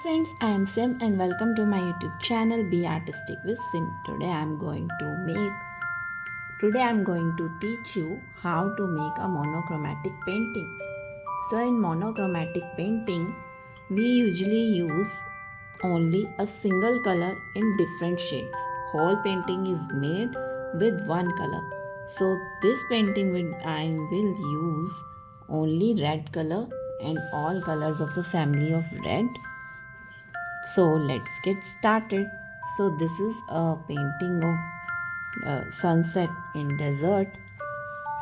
friends, I am Sim and welcome to my YouTube channel Be Artistic with Sim. Today I am going to teach you how to make a monochromatic painting. So in monochromatic painting, we usually use only a single color in different shades. Whole painting is made with one color. So this painting I will use only red color and all colors of the family of red. So let's get started. So this is a painting of sunset in desert.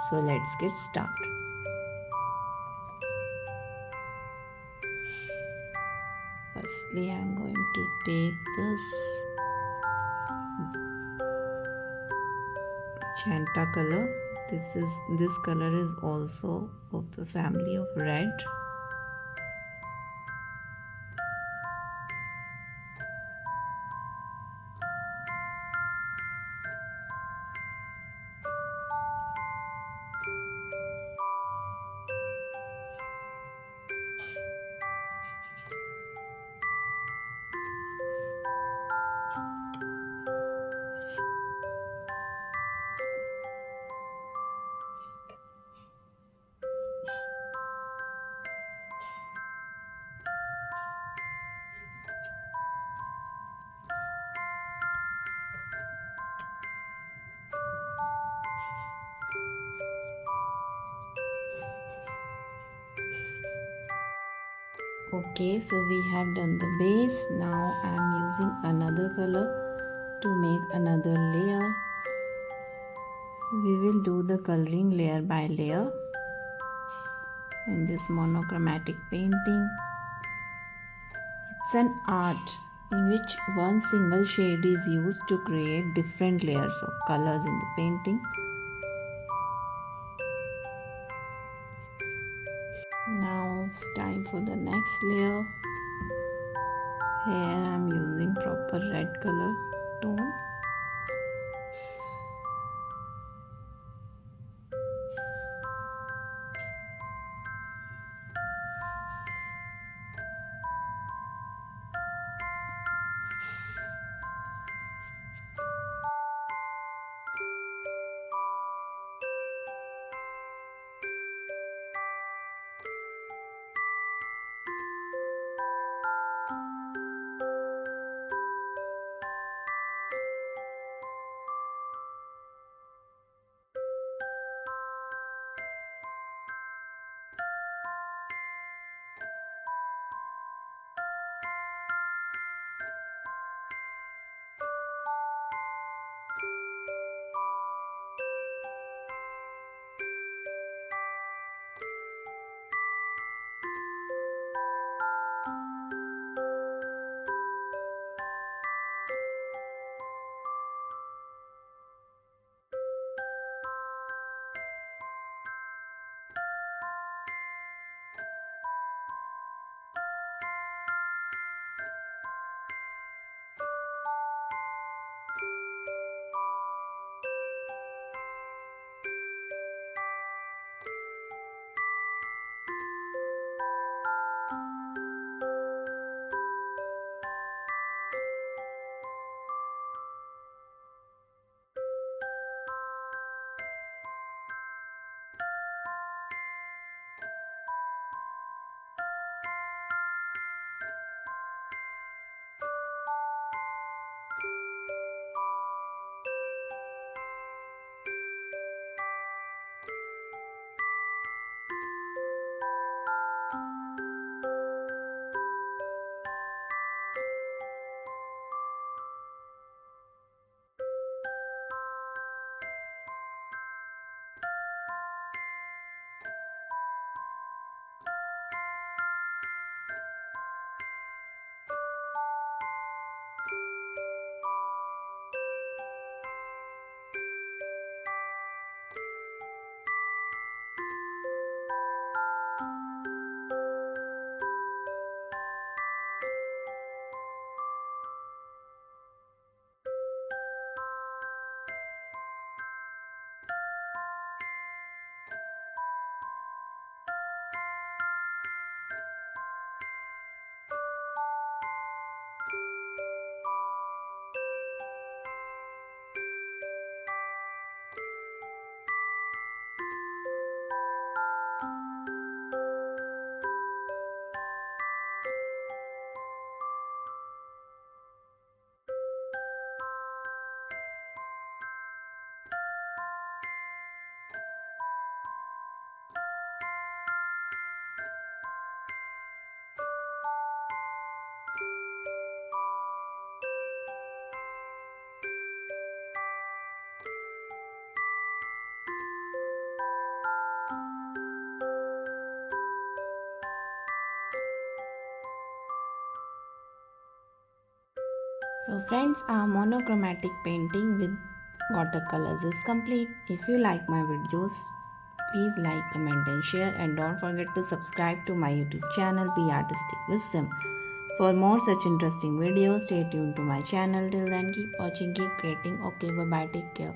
So let's get started. Firstly, I'm going to take this magenta color. This color is also of the family of red. Okay, so we have done the base. Now I'm using another color to make another layer. We will do the coloring layer by layer in this monochromatic painting. It's an art in which one single shade is used to create different layers of colors in the painting. Now it's time for the next layer. Here I'm using proper red color tone. So friends, our monochromatic painting with watercolors is complete. If you like my videos, please like, comment and share, and don't forget to subscribe to my YouTube channel Be Artistic with Sim. For more such interesting videos, stay tuned to my channel. Till then, keep watching, keep creating. Okay, bye bye, take care.